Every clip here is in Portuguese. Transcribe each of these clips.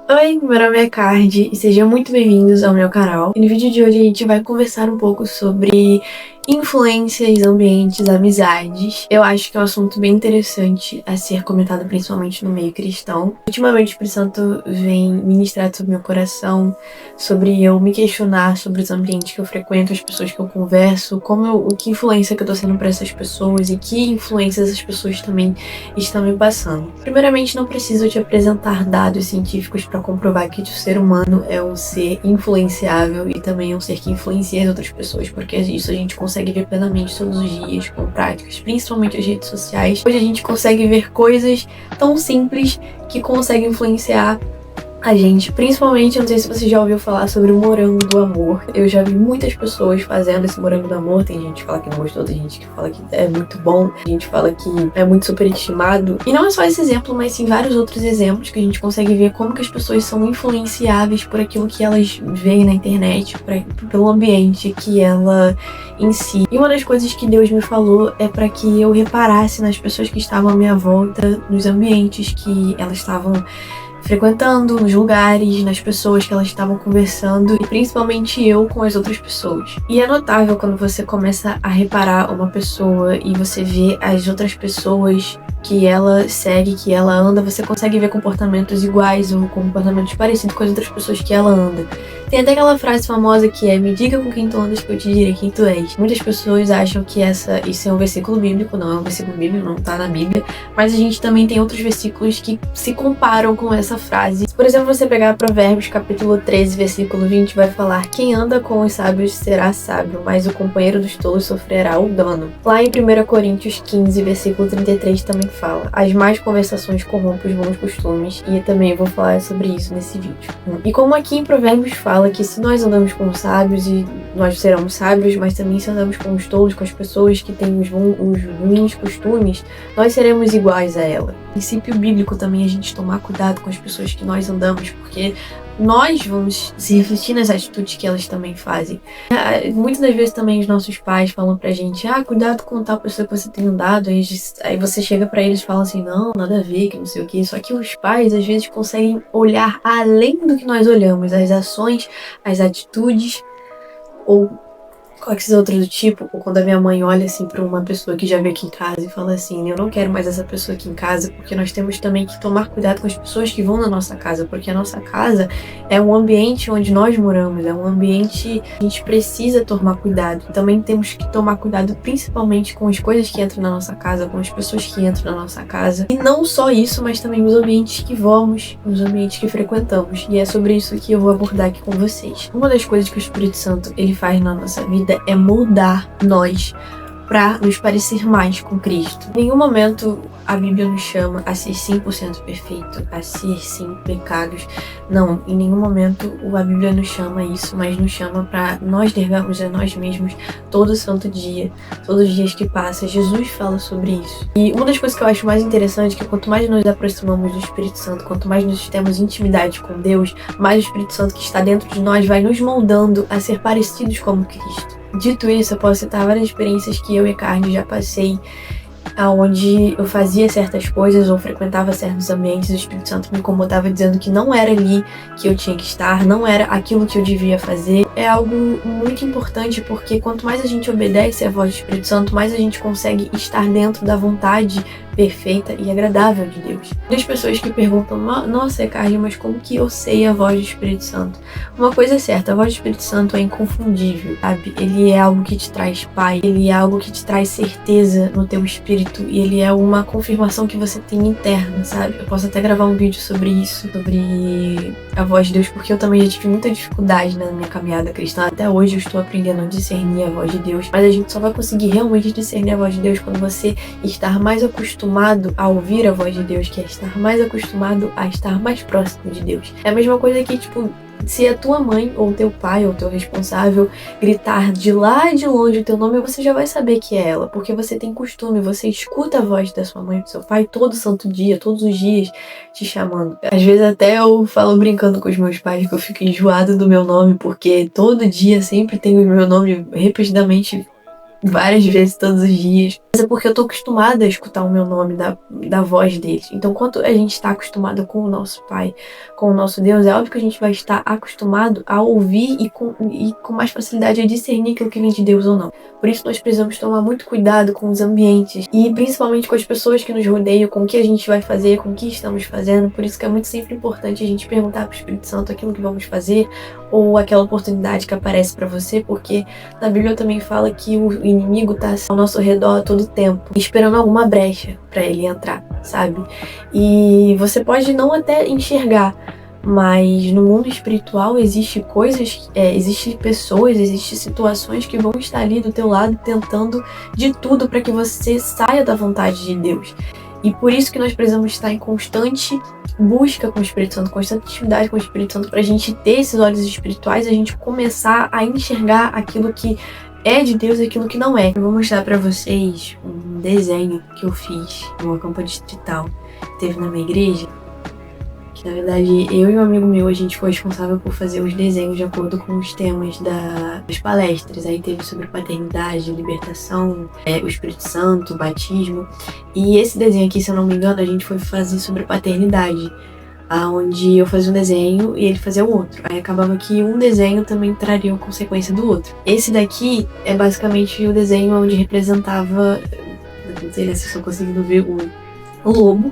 Oi, meu nome é Cardi e sejam muito bem-vindos ao meu canal. E no vídeo de hoje a gente vai conversar um pouco sobre influências, ambientes, amizades. Eu acho que é um assunto bem interessante a ser comentado principalmente no meio cristão. Ultimamente o Espírito Santo vem ministrar sobre meu coração, sobre eu me questionar sobre os ambientes que eu frequento, as pessoas que eu converso, o que influência que eu tô sendo para essas pessoas e que influência essas pessoas também estão me passando. Primeiramente, não preciso te apresentar dados científicos para comprovar que o ser humano é um ser influenciável e também é um ser que influencia as outras pessoas, porque isso a gente consegue ver plenamente todos os dias com práticas, principalmente as redes sociais. Hoje a gente consegue ver coisas tão simples que conseguem influenciar a gente, principalmente, eu não sei se você já ouviu falar sobre o morango do amor. Eu já vi muitas pessoas fazendo esse morango do amor. Tem gente que fala que não gostou, tem gente que fala que é muito bom, tem gente que fala que é muito superestimado. E não é só esse exemplo, mas sim vários outros exemplos que a gente consegue ver como que as pessoas são influenciáveis por aquilo que elas veem na internet, pelo ambiente que ela em si. E uma das coisas que Deus me falou é para que eu reparasse nas pessoas que estavam à minha volta, nos ambientes que elas estavam frequentando, nos lugares, nas pessoas que elas estavam conversando e principalmente eu com as outras pessoas. E é notável quando você começa a reparar uma pessoa e você vê as outras pessoas que ela segue, que ela anda, você consegue ver comportamentos iguais ou comportamentos parecidos com as outras pessoas que ela anda. Tem até aquela frase famosa que é: me diga com quem tu andas que eu te direi quem tu és. Muitas pessoas acham que isso é um versículo bíblico, não é um versículo bíblico, não tá na Bíblia, mas a gente também tem outros versículos que se comparam com essa frase. Por exemplo, você pegar Provérbios capítulo 13, versículo 20, vai falar: quem anda com os sábios será sábio, mas o companheiro dos tolos sofrerá o dano. Lá em 1 Coríntios 15, versículo 33 também fala: as más conversações corrompem os bons costumes, e também vou falar sobre isso nesse vídeo. E como aqui em Provérbios fala que se nós andamos com os sábios, e nós seremos sábios, mas também se andamos com os tolos, com as pessoas que têm os ruins costumes, nós seremos iguais a ela. Princípio bíblico também a gente tomar cuidado com as pessoas que nós andamos, porque nós vamos se refletir nas atitudes que elas também fazem. Muitas das vezes também os nossos pais falam pra gente: cuidado com tal pessoa que você tem andado. Aí você chega pra eles e fala assim: não, nada a ver, que não sei o que. Só que os pais às vezes conseguem olhar além do que nós olhamos, as ações, as atitudes ou qualquer outro do tipo. Ou quando a minha mãe olha assim pra uma pessoa que já veio aqui em casa e fala assim: eu não quero mais essa pessoa aqui em casa, porque nós temos também que tomar cuidado com as pessoas que vão na nossa casa, porque a nossa casa é um ambiente onde nós moramos, é um ambiente que a gente precisa tomar cuidado. Também temos que tomar cuidado principalmente com as coisas que entram na nossa casa, com as pessoas que entram na nossa casa. E não só isso, mas também os ambientes que vamos, os ambientes que frequentamos. E é sobre isso que eu vou abordar aqui com vocês. Uma das coisas que o Espírito Santo ele faz na nossa vida é moldar nós para nos parecer mais com Cristo. Em nenhum momento a Bíblia nos chama a ser 100% perfeito, a ser sem pecados. Não, em nenhum momento a Bíblia nos chama a isso, mas nos chama para nós negarmos a nós mesmos todo santo dia, todos os dias que passa. Jesus fala sobre isso. E uma das coisas que eu acho mais interessante é que quanto mais nos aproximamos do Espírito Santo, quanto mais nós temos intimidade com Deus, mais o Espírito Santo que está dentro de nós vai nos moldando a ser parecidos como Cristo. Dito isso, eu posso citar várias experiências que eu e a Carne já passei, onde eu fazia certas coisas ou frequentava certos ambientes, o Espírito Santo me incomodava dizendo que não era ali que eu tinha que estar, não era aquilo que eu devia fazer. É algo muito importante, porque quanto mais a gente obedece à voz do Espírito Santo, mais a gente consegue estar dentro da vontade perfeita e agradável de Deus. As pessoas que perguntam: nossa, Carly, mas como que eu sei a voz do Espírito Santo? Uma coisa é certa, a voz do Espírito Santo é inconfundível, sabe? Ele é algo que te traz paz, ele é algo que te traz certeza no teu espírito, e ele é uma confirmação que você tem interna, sabe? Eu posso até gravar um vídeo sobre isso, sobre a voz de Deus, porque eu também já tive muita dificuldade na minha caminhada cristã. Até hoje eu estou aprendendo a discernir a voz de Deus, mas a gente só vai conseguir realmente discernir a voz de Deus quando você estar mais acostumado a ouvir a voz de Deus, que é estar mais acostumado a estar mais próximo de Deus. É a mesma coisa que, se a tua mãe, ou teu pai, ou teu responsável gritar de lá de longe o teu nome, você já vai saber que é ela, porque você tem costume, você escuta a voz da sua mãe, do seu pai, todo santo dia, todos os dias, te chamando. Às vezes até eu falo brincando com os meus pais que eu fico enjoada do meu nome, porque todo dia sempre tem o meu nome repetidamente várias vezes todos os dias. Mas é porque eu tô acostumada a escutar o meu nome da voz deles. Então, quando a gente tá acostumada com o nosso Pai, com o nosso Deus, é óbvio que a gente vai estar acostumado a ouvir e com mais facilidade a discernir aquilo que vem de Deus ou não. Por isso, nós precisamos tomar muito cuidado com os ambientes e principalmente com as pessoas que nos rodeiam, com o que a gente vai fazer, com o que estamos fazendo. Por isso que é muito sempre importante a gente perguntar pro Espírito Santo aquilo que vamos fazer ou aquela oportunidade que aparece para você, porque na Bíblia também fala que o inimigo tá ao nosso redor a todo tempo, esperando alguma brecha para ele entrar, sabe? E você pode não até enxergar, mas no mundo espiritual existe coisas, existe pessoas, existe situações que vão estar ali do teu lado tentando de tudo para que você saia da vontade de Deus. E por isso que nós precisamos estar em constante busca com o Espírito Santo, constante atividade com o Espírito Santo, pra gente ter esses olhos espirituais, a gente começar a enxergar aquilo que é de Deus e aquilo que não é. Eu vou mostrar pra vocês um desenho que eu fiz numa campanha distrital que teve na minha igreja, que na verdade eu e um amigo meu, a gente foi responsável por fazer os desenhos de acordo com os temas das palestras. Aí teve sobre paternidade, libertação, o Espírito Santo, batismo. E esse desenho aqui, se eu não me engano, a gente foi fazer sobre paternidade, onde eu fazia um desenho e ele fazia o outro. Aí acabava que um desenho também traria a consequência do outro. Esse daqui é basicamente o desenho onde representava, não sei se estou conseguindo ver, o lobo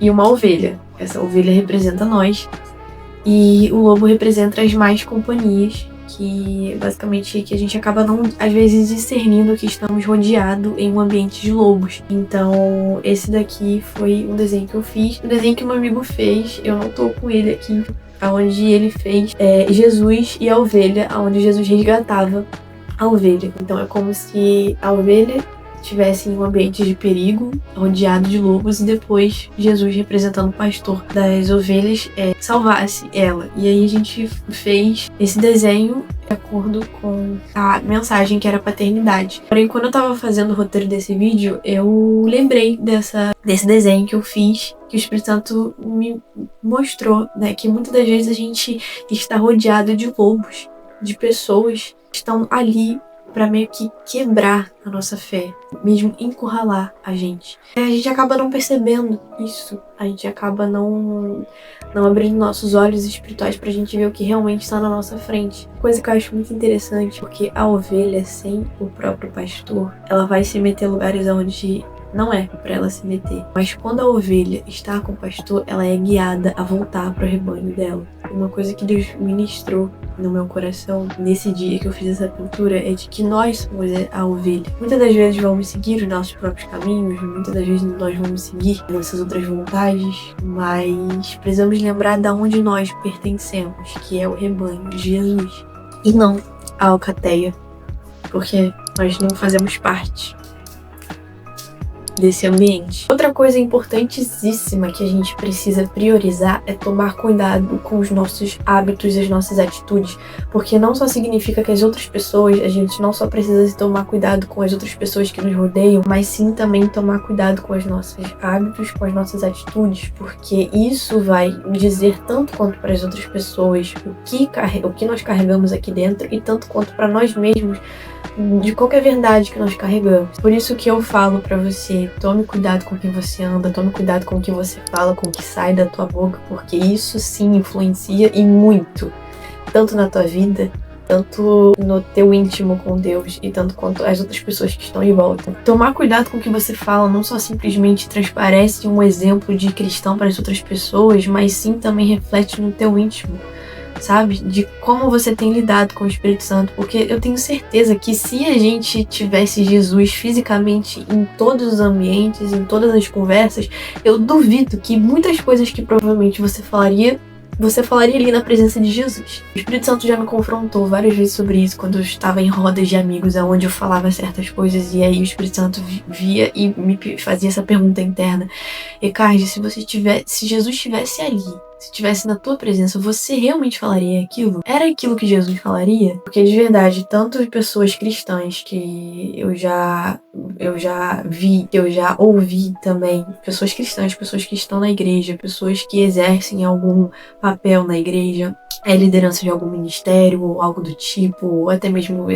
e uma ovelha. Essa ovelha representa nós e o lobo representa as más companhias, que basicamente que a gente acaba não, às vezes, discernindo que estamos rodeados em um ambiente de lobos. Então esse daqui foi um desenho que eu fiz, um desenho que meu amigo fez, eu não tô com ele aqui, onde ele fez Jesus e a ovelha, onde Jesus resgatava a ovelha. Então é como se a ovelha estivesse em um ambiente de perigo, rodeado de lobos, e depois Jesus, representando o pastor das ovelhas, salvasse ela. E aí a gente fez esse desenho de acordo com a mensagem que era paternidade. Porém, quando eu tava fazendo o roteiro desse vídeo, eu lembrei desse desenho que eu fiz, que o Espírito Santo me mostrou, né, que muitas das vezes a gente está rodeado de lobos, de pessoas que estão ali para meio que quebrar a nossa fé, mesmo encurralar a gente. A gente acaba não percebendo isso, a gente acaba não abrindo nossos olhos espirituais pra gente ver o que realmente está na nossa frente. Coisa que eu acho muito interessante, porque a ovelha, sem o próprio pastor, ela vai se meter em lugares onde não é para ela se meter. Mas quando a ovelha está com o pastor, ela é guiada a voltar para o rebanho dela. Uma coisa que Deus ministrou no meu coração nesse dia que eu fiz essa pintura é de que nós somos a ovelha. Muitas das vezes vamos seguir os nossos próprios caminhos, muitas das vezes nós vamos seguir nossas outras vontades, mas precisamos lembrar de onde nós pertencemos, que é o rebanho de Jesus, e não a alcateia, porque nós não fazemos parte desse ambiente. Outra coisa importantíssima que a gente precisa priorizar é tomar cuidado com os nossos hábitos e as nossas atitudes, porque não só significa que as outras pessoas, a gente não só precisa tomar cuidado com as outras pessoas que nos rodeiam, mas sim também tomar cuidado com os nossos hábitos, com as nossas atitudes, porque isso vai dizer tanto quanto para as outras pessoas o que nós carregamos aqui dentro e tanto quanto para nós mesmos de qualquer verdade que nós carregamos. Por isso que eu falo pra você, tome cuidado com quem você anda, tome cuidado com o que você fala, com o que sai da tua boca, porque isso sim influencia e muito, tanto na tua vida, tanto no teu íntimo com Deus e tanto quanto as outras pessoas que estão em volta. Tomar cuidado com o que você fala não só simplesmente transparece um exemplo de cristão para as outras pessoas, mas sim também reflete no teu íntimo, sabe? De como você tem lidado com o Espírito Santo, porque eu tenho certeza que se a gente tivesse Jesus fisicamente em todos os ambientes, em todas as conversas, eu duvido que muitas coisas que provavelmente você falaria ali na presença de Jesus. O Espírito Santo já me confrontou várias vezes sobre isso, quando eu estava em rodas de amigos, onde eu falava certas coisas, e aí o Espírito Santo via e me fazia essa pergunta interna: Ricardo, se Jesus estivesse ali, se estivesse na tua presença, você realmente falaria aquilo? Era aquilo que Jesus falaria? Porque de verdade, tanto pessoas cristãs que eu já vi, que eu já ouvi também, pessoas cristãs, pessoas que estão na igreja, pessoas que exercem algum papel na igreja, liderança de algum ministério ou algo do tipo, ou até mesmo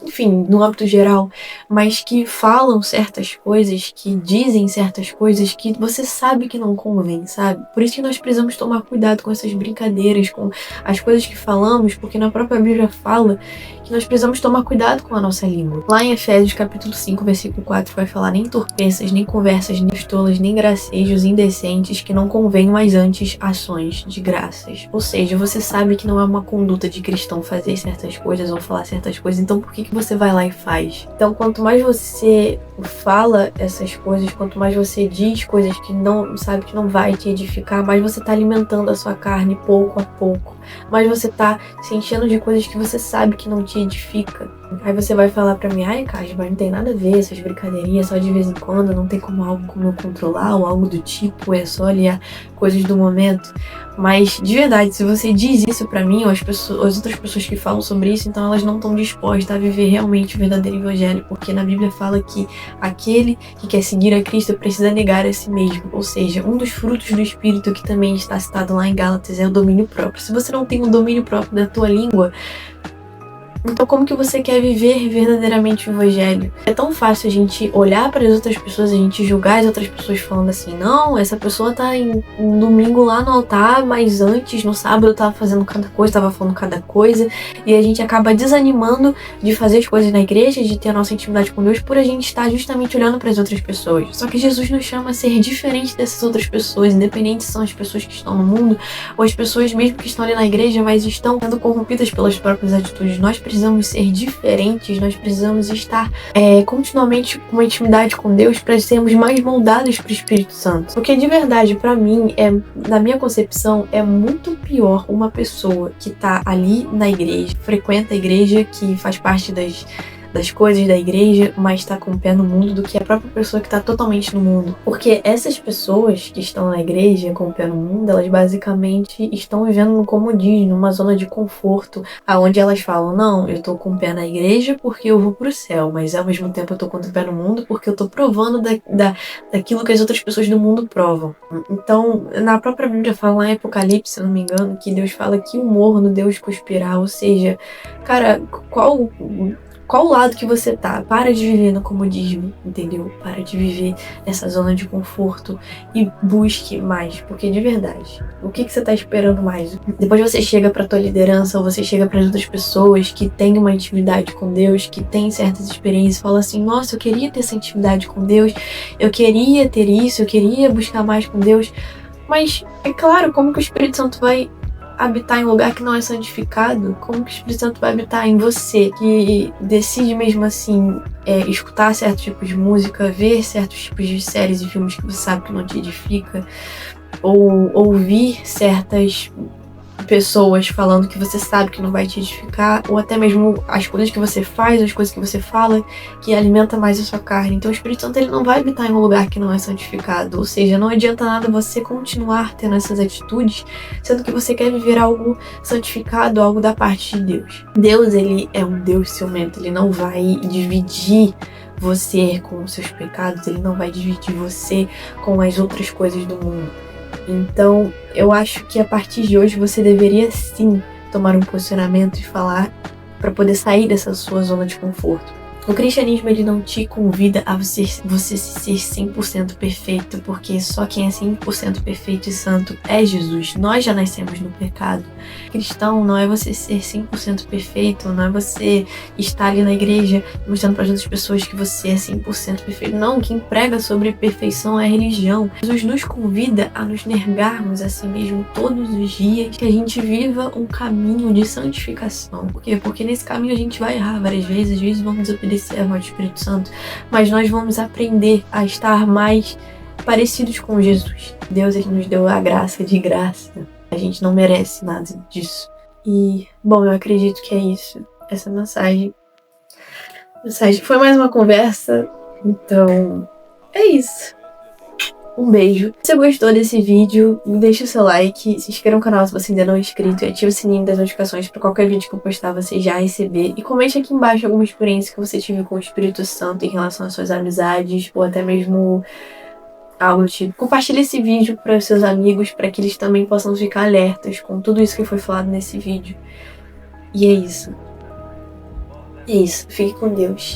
enfim, no âmbito geral, mas que falam certas coisas, que dizem certas coisas que você sabe que não convém, sabe? Por isso que nós precisamos tomar cuidado com essas brincadeiras, com as coisas que falamos, porque na própria Bíblia fala que nós precisamos tomar cuidado com a nossa língua. Lá em Efésios capítulo 5, versículo 4, vai falar: nem torpezas, nem conversas, nem tolas, nem gracejos indecentes que não convêm, mas antes ações de graças. Ou seja, você sabe que não é uma conduta de cristão fazer certas coisas ou falar certas coisas, então por que você vai lá e faz? Então, quanto mais você fala essas coisas, quanto mais você diz coisas que não sabe que não vai te edificar, mais você tá alimentando a sua carne pouco a pouco, mais você tá se enchendo de coisas que você sabe que não te edifica. Aí você vai falar pra mim: ai, Kai, mas não tem nada a ver essas brincadeirinhas, só de vez em quando, não tem como eu controlar ou algo do tipo, é só aliar coisas do momento. Mas, de verdade, se você diz isso pra mim, ou as outras pessoas que falam sobre isso, então elas não estão dispostas a viver realmente o verdadeiro evangelho, porque na Bíblia fala que aquele que quer seguir a Cristo precisa negar a si mesmo. Ou seja, um dos frutos do Espírito que também está citado lá em Gálatas é o domínio próprio. Se você não tem o domínio próprio da tua língua, então como que você quer viver verdadeiramente o evangelho? É tão fácil a gente olhar para as outras pessoas, a gente julgar as outras pessoas falando assim: não, essa pessoa tá em um domingo lá no altar, mas antes, no sábado, tava fazendo cada coisa, tava falando cada coisa, e a gente acaba desanimando de fazer as coisas na igreja, de ter a nossa intimidade com Deus, por a gente estar justamente olhando para as outras pessoas. Só que Jesus nos chama a ser diferente dessas outras pessoas, independente se são as pessoas que estão no mundo, ou as pessoas mesmo que estão ali na igreja, mas estão sendo corrompidas pelas próprias atitudes. Nós precisamos ser diferentes, nós precisamos estar continuamente com uma intimidade com Deus para sermos mais moldados para o Espírito Santo. Porque de verdade, para mim, na minha concepção, é muito pior uma pessoa que tá ali na igreja, frequenta a igreja, que faz parte das coisas da igreja, mas tá com o pé no mundo, do que a própria pessoa que tá totalmente no mundo. Porque essas pessoas que estão na igreja com o pé no mundo, elas basicamente estão vivendo no comodismo, numa zona de conforto, aonde elas falam: não, eu tô com o pé na igreja porque eu vou pro céu, mas ao mesmo tempo eu tô com o pé no mundo porque eu tô provando daquilo que as outras pessoas do mundo provam. Então, na própria Bíblia fala lá em Apocalipse, se eu não me engano, que Deus fala que o morno Deus cuspirá. Ou seja, cara, qual lado que você tá? Para de viver no comodismo, entendeu? Para de viver nessa zona de conforto e busque mais, porque de verdade, o que você tá esperando mais? Depois você chega pra tua liderança, ou você chega para outras pessoas que têm uma intimidade com Deus, que têm certas experiências, e fala assim: nossa, eu queria ter essa intimidade com Deus, eu queria ter isso, eu queria buscar mais com Deus. Mas, é claro, como que o Espírito Santo vai habitar em um lugar que não é santificado? Como que o Espírito Santo vai habitar em você, que decide mesmo assim escutar certos tipos de música, ver certos tipos de séries e filmes que você sabe que não te edifica, ou ouvir certas pessoas falando que você sabe que não vai te edificar, ou até mesmo as coisas que você faz, as coisas que você fala, que alimenta mais a sua carne. Então o Espírito Santo, ele não vai habitar em um lugar que não é santificado. Ou seja, não adianta nada você continuar tendo essas atitudes, sendo que você quer viver algo santificado, algo da parte de Deus. Deus, ele é um Deus ciumento, ele não vai dividir você com os seus pecados, ele não vai dividir você com as outras coisas do mundo. Então, eu acho que a partir de hoje você deveria sim tomar um posicionamento e falar para poder sair dessa sua zona de conforto. O cristianismo, ele não te convida a você ser 100% perfeito, porque só quem é 100% perfeito e santo é Jesus. Nós já nascemos no pecado. Cristão não é você ser 100% perfeito, não é você estar ali na igreja mostrando para as outras pessoas que você é 100% perfeito. Não, quem prega sobre perfeição é a religião. Jesus nos convida a nos negarmos a si mesmo todos os dias, que a gente viva um caminho de santificação. Por quê? Porque nesse caminho a gente vai errar várias vezes, às vezes vamos obedecer a voz do Espírito Santo, mas nós vamos aprender a estar mais parecidos com Jesus. Deus, ele nos deu a graça de graça. A gente não merece nada disso. E, bom, eu acredito que é isso. Essa mensagem foi mais uma conversa. Então, é isso. Um beijo. Se você gostou desse vídeo, deixa o seu like, se inscreva no canal se você ainda não é inscrito e ative o sininho das notificações para qualquer vídeo que eu postar você já receber. E comente aqui embaixo alguma experiência que você tive com o Espírito Santo em relação às suas amizades, ou até mesmo algo do tipo. Compartilhe esse vídeo para os seus amigos, para que eles também possam ficar alertas com tudo isso que foi falado nesse vídeo. E é isso. É isso, fique com Deus.